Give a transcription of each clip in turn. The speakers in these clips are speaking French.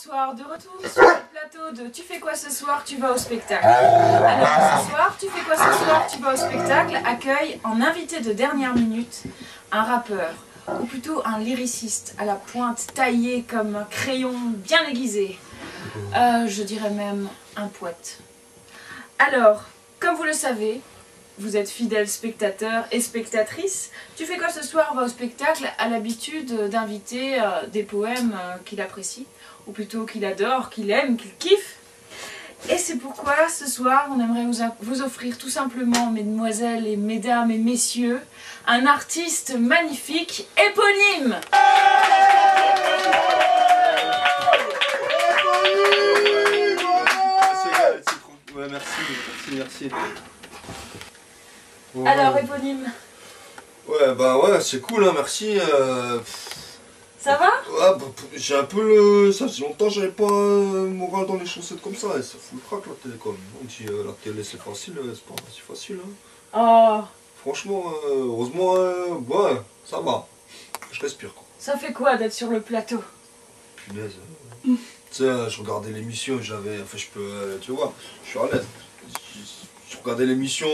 Bonsoir, de retour sur le plateau de Tu fais quoi ce soir, tu vas au spectacle. Alors ce soir, Tu fais quoi ce soir, tu vas au spectacle accueille en invité de dernière minute un rappeur, ou plutôt un lyriciste à la pointe taillée comme un crayon bien aiguisé. Je dirais même un poète. Alors, comme vous le savez, vous êtes fidèles spectateurs et spectatrices. Tu fais quoi ce soir va au spectacle a l'habitude d'inviter des poèmes qu'il apprécie, ou plutôt qu'il adore, qu'il aime, qu'il kiffe. Et c'est pourquoi ce soir on aimerait vous offrir tout simplement, mesdemoiselles et mesdames et messieurs, un artiste magnifique éponyme. Ouais, merci. Ouais. Alors, éponyme. Ouais, bah ouais, c'est cool, hein, merci. Ça va? Ouais, bah, j'ai un peu le... Ça fait longtemps que j'avais pas moral dans les chaussettes comme ça, et ça fout le crack la télé quand même. On dit la télé c'est facile, c'est pas si facile. Hein. Oh. Franchement, heureusement, ouais, ça va. Je respire quoi. Ça fait quoi d'être sur le plateau? Punaise. Tu sais, je regardais l'émission, j'avais... Enfin, je peux... tu vois, je suis à l'aise. Je regardais l'émission,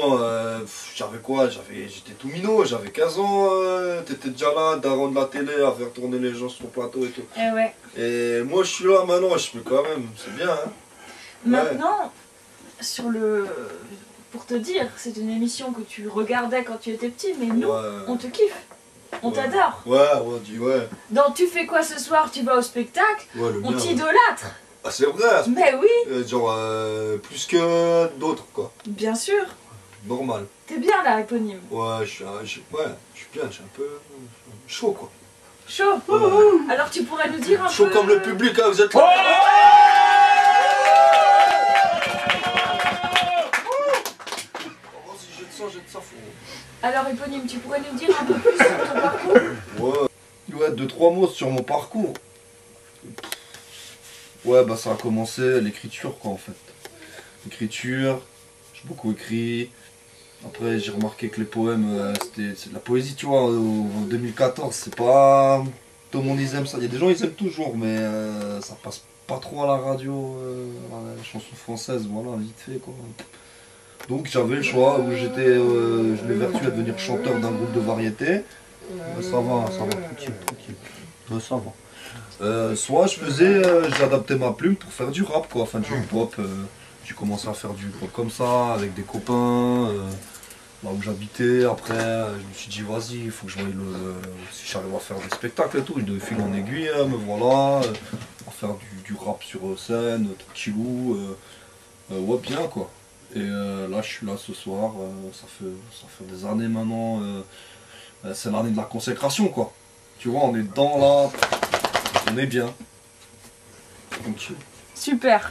j'avais quoi? J'étais tout minot, j'avais 15 ans, t'étais déjà là, daron de la télé, à faire tourner les gens sur le plateau et tout. Eh ouais. Et moi je suis là maintenant, je peux quand même, c'est bien hein. Maintenant, sur le... Pour te dire, c'est une émission que tu regardais quand tu étais petit, mais nous, on te kiffe. On t'adore. Ouais. Dans Tu fais quoi ce soir, tu vas au spectacle, on t'idolâtre. Ah c'est vrai. Mais oui. Genre plus que d'autres quoi. Bien sûr. Normal. T'es bien là, éponyme. Ouais, je suis bien, je suis un peu chaud quoi. Chaud. Alors tu pourrais nous dire un peu... Chaud comme le public, hein, vous êtes là. Jette ça fou. Alors éponyme, tu pourrais nous dire un peu plus sur ton parcours? Ouais, 2-3 mots sur mon parcours. Ouais, bah ça a commencé l'écriture quoi en fait. L'écriture, j'ai beaucoup écrit. Après j'ai remarqué que les poèmes, c'est de la poésie tu vois, en 2014, c'est pas... Tout le monde ils aiment ça, il y a des gens ils aiment toujours, mais ça passe pas trop à la radio, la chanson française, voilà, vite fait quoi. Donc j'avais le choix où j'étais, je m'évertuais à devenir chanteur d'un groupe de variété. Ça va, tranquille. Ça va. Soit je faisais, j'adaptais ma plume pour faire du rap quoi, enfin du hip-hop. J'ai commencé à faire du hip-hop comme ça, avec des copains, là où j'habitais. Après, je me suis dit vas-y, il faut que je voie si j'arrive à faire des spectacles et tout. De fil en aiguille, me voilà, à faire du rap sur scène, tranquillou, ouais bien quoi. Et là je suis là ce soir, ça fait des années maintenant, c'est l'année de la consécration quoi. Tu vois, on est dedans là, on est bien. Tranquille. Super.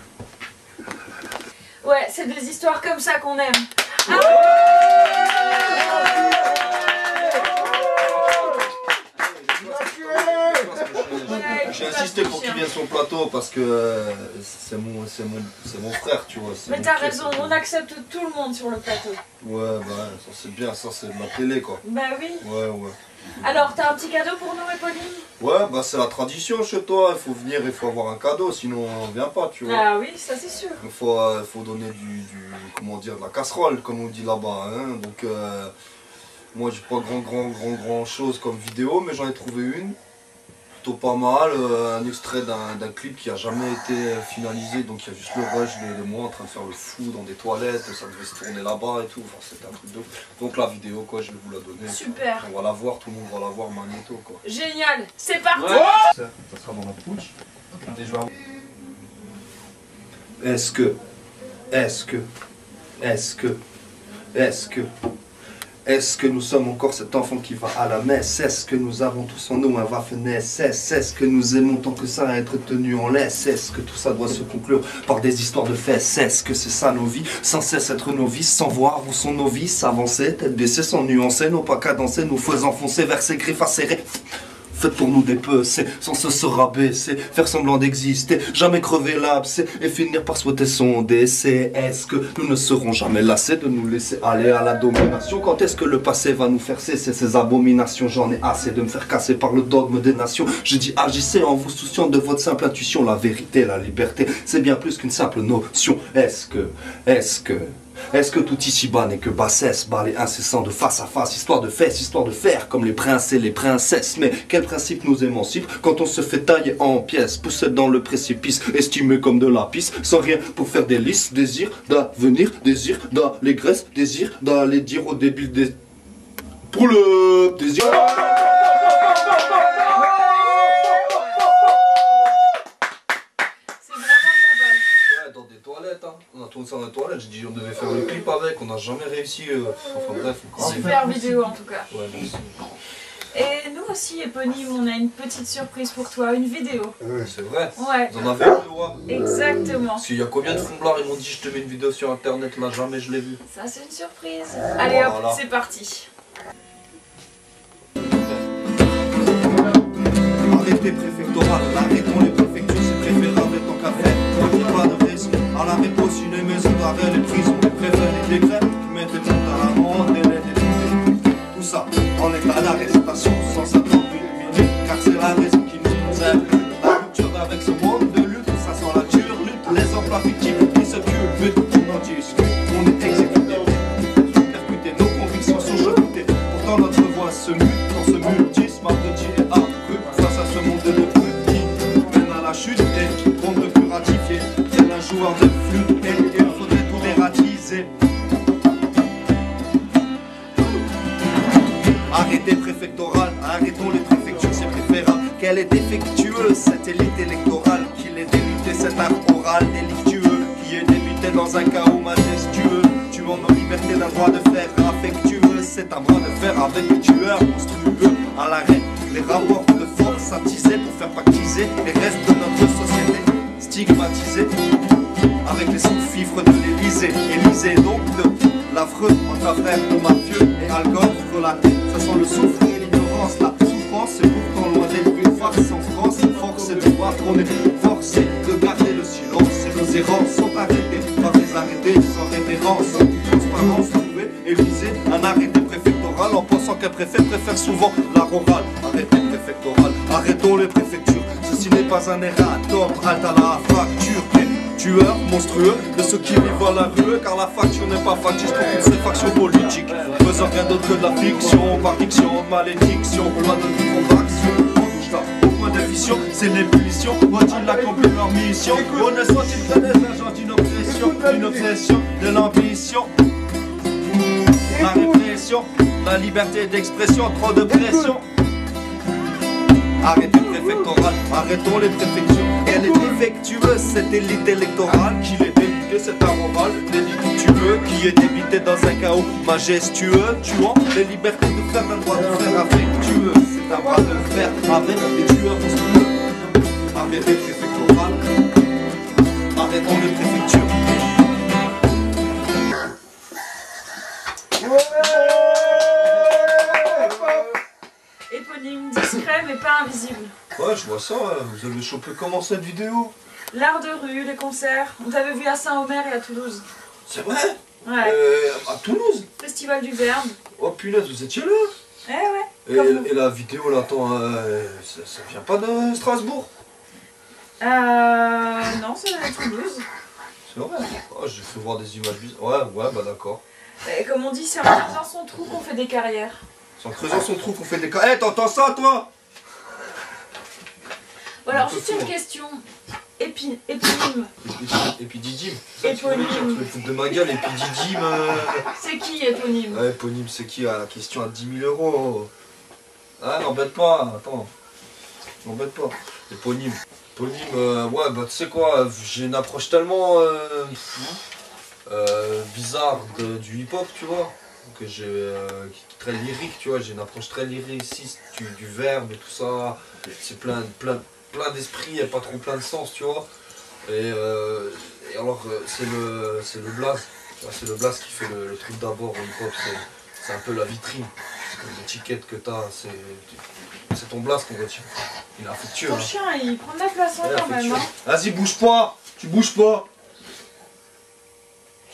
Ouais, c'est des histoires comme ça qu'on aime. J'ai insisté pour qu'il vienne sur le plateau parce que c'est mon frère, tu vois. Mais t'as raison, on accepte tout le monde sur le plateau. Ouais, bah ça c'est bien, ça c'est de la télé quoi. Bah oui. Ouais. Alors, t'as un petit cadeau pour nous, éponyme? Ouais, bah c'est la tradition chez toi, il faut venir, il faut avoir un cadeau, sinon on vient pas, tu vois. Ah oui, ça c'est sûr. Il faut donner comment dire, de la casserole, comme on dit là-bas. Hein. Donc, moi j'ai pas grand chose comme vidéo, mais j'en ai trouvé une. Plutôt pas mal, un extrait d'un clip qui a jamais été finalisé, donc il y a juste le rush de moi en train de faire le fou dans des toilettes, ça devait se tourner là-bas et tout, enfin c'était un truc de ouf. Donc la vidéo quoi, je vais vous la donner. Super. On va la voir, tout le monde va la voir, magnéto quoi. Génial, c'est parti. Ça sera dans la pouche. Est-ce que nous sommes encore cet enfant qui va à la messe? Est-ce que nous avons tous en nous un Waffen-SS? Est-ce que nous aimons tant que ça à être tenus en laisse? Est-ce que tout ça doit se conclure par des histoires de fesses? Est-ce que c'est ça nos vies? Sans cesse être novices, sans voir où sont nos vices, avancer, tête baissée, sans nuancer, nos pas cadencer, nous faisant foncer vers ces griffes acérées. faites pour nous des peu, c'est sans se rabaisser, faire semblant d'exister, jamais crever l'abcès et finir par souhaiter son décès. Est-ce que nous ne serons jamais lassés de nous laisser aller à la domination? Quand est-ce que le passé va nous faire cesser ces abominations? J'en ai assez de me faire casser par le dogme des nations. J'ai dit agissez en vous souciant de votre simple intuition. La vérité, la liberté, c'est bien plus qu'une simple notion. Est-ce que tout ici-bas n'est que bassesse, balai incessant de face à face, histoire de fesses, histoire de faire comme les princes et les princesses? Mais quel principe nous émancipe quand on se fait tailler en pièces, poussé dans le précipice, estimé comme de la pisse, sans rien pour faire des listes, désir d'avenir, désir d'allégresse, désir d'aller dire au débile des... Pour le désir... Dans des toilettes, hein. On a tourné ça dans les toilettes, j'ai dit on devait faire le clip avec, on n'a jamais réussi, enfin bref. Super vidéo en tout cas. Ouais, merci. Et nous aussi, éponyme, on a une petite surprise pour toi, une vidéo. C'est vrai. Ouais. Vous en avez une, ouais. Exactement. Parce qu'il y a combien de fomblards, ils m'ont dit je te mets une vidéo sur internet, là jamais je l'ai vu. Ça c'est une surprise. Allez hop, Voilà. c'est parti. Arrêtez préfectoral, arrêtons les préfectures, c'est préférable tant qu'à faire. Quand il n'y a pas de risque, à la réponse, une maison d'arrêt, les prisons, les préfets, les décrets, qui mettent les comptes à l'amende, les lettres, les décrets. Tout ça, en état d'arrestation, sans attendre une minute, car c'est la raison qui nous aime. La rupture avec ce monde de lutte, ça sent la turlute, les emplois fictifs qui se tuent, but, on en discute, on est exécuté. Percuter, nos convictions sont jetées, pourtant notre voix se mute, dans ce mutisme abruti et accru, face à ce monde de brut qui mène à la chute et on ne peut plus ratifier. Tel un joueur de flûte et il faudrait tout dératiser. Arrêtez préfectoral, arrêtons les préfectures, c'est préférable. Qu'elle est défectueuse, cette élite électorale, qu'il est délité cet art oral délictueux, qui est débité dans un chaos majestueux, tuant nos libertés d'un droit de fer affectueux. C'est un bras de fer avec des tueurs monstrueux. À l'arrêt, les rapports de force attisés pour faire pactiser les restes de notre société stigmatisée, avec les sous-fifres de l'Élysée. Élysée donc de l'affreux entre affaires de mafieux et alcool relaté. Ça sent le souffle et l'ignorance. La souffrance c'est pourtant loin d'être une farce en France. Force est de voir qu'on est forcé de garder le silence. Et nos errances sont arrêtées par des arrêtés sans révérence, sans toute transparence. Trouver et viser un arrêté préfectoral en pensant qu'un préfet préfère souvent l'art oral. Arrêté préfectoral, arrêtons les préfectures. Ceci n'est pas un erratum, halte à la fracture. Tueurs monstrueux de ceux qui vivent à la rue, car la faction n'est pas factice pour toutes ces factions politiques, faisant rien d'autre que de la fiction, par diction, de malédiction, pas de convaction. On touche là au point de fission, c'est l'ébullition, doit-il accomplir leur mission? On ne soit-il que des agents d'une obsession de l'ambition, la répression, la liberté d'expression, trop de pression. Arrêtez préfectoral, arrêtons les préfectures. Elle est défectueuse, cette élite électorale, qui est débité, cet amoral délictueux, qui est débité dans un chaos majestueux, tuant les libertés de faire un droit de faire affectueux. C'est un bras de fer avec des tueurs monstrueux. Arrêtez préfectoral, arrêtons les préfectures. Éponyme, discret mais pas invisible. Ouais, je vois ça, vous avez chopé comment cette vidéo? L'art de rue, les concerts. On t'avait vu à Saint-Omer et à Toulouse. C'est vrai? Ouais. À Toulouse? Festival du Verbe. Oh punaise, vous étiez là? Ouais. Et la vidéo là, attends, ça vient pas de Strasbourg? Non, c'est à Toulouse. C'est vrai? Oh, j'ai fait voir des images bizarres. Ouais, bah d'accord. Et comme on dit, c'est en faisant son trou qu'on fait des carrières. C'est en creusant son trou qu'on fait des cas. Eh, t'entends ça toi? Bon, alors, juste une question. Éponyme. Et puis Didim. Éponyme. Tu me foutre de ma gueule, et puis Didim. C'est qui, éponyme? Ouais, éponyme, c'est qui? La question à 10 000 €. Ah, n'embête pas, attends. N'embête pas. Éponyme. Éponyme, ouais, bah tu sais quoi, j'ai une approche tellement bizarre du hip-hop, tu vois. Que j'ai très lyrique, tu vois, j'ai une approche très lyriciste du verbe et tout ça. C'est plein d'esprit et pas trop plein de sens, tu vois. Et alors c'est le blaze, c'est le blaze qui fait le truc d'abord au hip-hop, c'est un peu la vitrine. L'étiquette que t'as, c'est ton blast qu'on retient. Il est affectueux. Ton Hein. chien, il prend de la place hein, Il est quand même. affectueux. Hein. Vas-y, bouge pas. Tu bouges pas.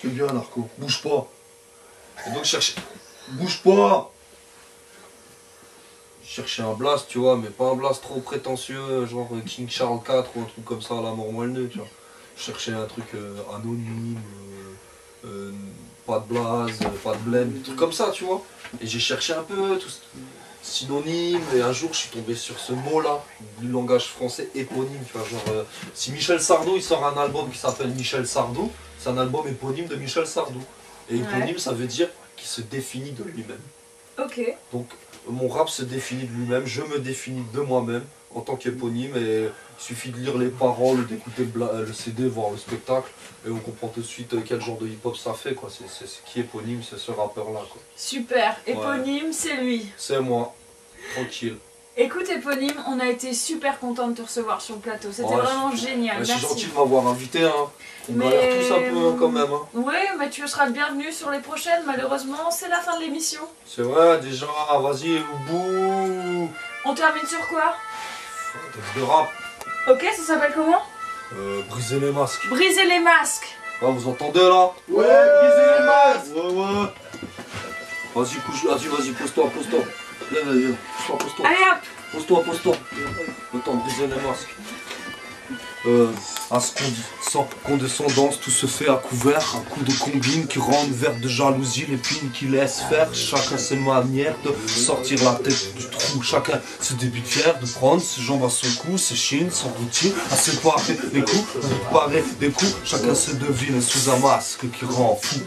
C'est bien, Narco. Bouge pas. Et donc, chercher. Bouge pas. Chercher un blast, tu vois, mais pas un blast trop prétentieux, genre King Charles IV ou un truc comme ça à la mort moelleux, tu vois. Chercher un truc anonyme, pas de blaze, pas de blême, des trucs comme ça, tu vois. Et j'ai cherché un peu tout synonyme, et un jour je suis tombé sur ce mot-là, du langage français éponyme, tu vois. Genre, si Michel Sardou il sort un album qui s'appelle Michel Sardou, c'est un album éponyme de Michel Sardou. Et éponyme, ça veut dire qu'il se définit de lui-même. Ok. Donc mon rap se définit de lui-même, je me définis de moi-même en tant qu'éponyme et il suffit de lire les paroles, d'écouter le CD, voir le spectacle et on comprend tout de suite quel genre de hip-hop ça fait quoi. C'est qui éponyme, c'est ce rappeur-là quoi. Super, éponyme, c'est lui. C'est moi, tranquille. Écoute éponyme, on a été super content de te recevoir sur le plateau, c'était vraiment génial, c'est merci. gentil de m'avoir invité, hein. On galère tous un peu quand même. Hein. Oui, mais tu seras le bienvenu sur les prochaines, malheureusement c'est la fin de l'émission. C'est vrai déjà, vas-y, au bout. On termine sur quoi? Un texte de rap. Ok, ça s'appelle comment? Briser les masques. Briser les masques. Ah, vous entendez là? Ouais, briser les masques. Ouais. Vas-y, couche, vas-y, pose-toi. Viens, pose-toi. Allez hop. Pose-toi. Attends, briser les masques. À sans condescendance, tout se fait à couvert. Un coup de combine qui rendent vert de jalousie l'épine qui laisse faire. Chacun ses manières de sortir la tête du trou. Chacun se débute fier de prendre ses jambes à son cou, ses chines, son routine, à séparer les coups, à réparer des coups. Chacun se devine sous un masque qui rend fou.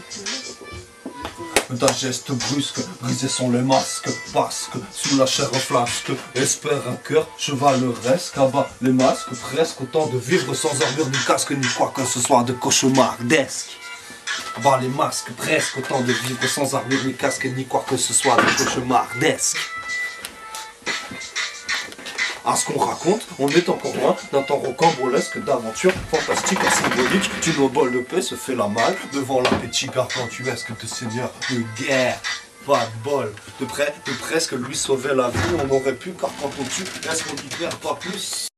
D'un geste brusque, brisés sont les masques, basque, sous la chair flasque, espère un cœur, chevaleresque, abat les masques, presque autant de vivre sans armure ni casque, ni quoi que ce soit de cauchemardesque. Abat les masques, presque autant de vivre sans armure ni casque, ni quoi que ce soit de cauchemardesque. À ce qu'on raconte, on est encore loin d'un temps rocambolesque d'aventures fantastiques et symboliques. D'une obole de paix se fait la malle devant l'appétit gargantuesque de seigneurs de guerre. Pas de bol, de près, de presque lui sauver la vie, on aurait pu car quand on tue, est-ce qu'on y perd pas plus?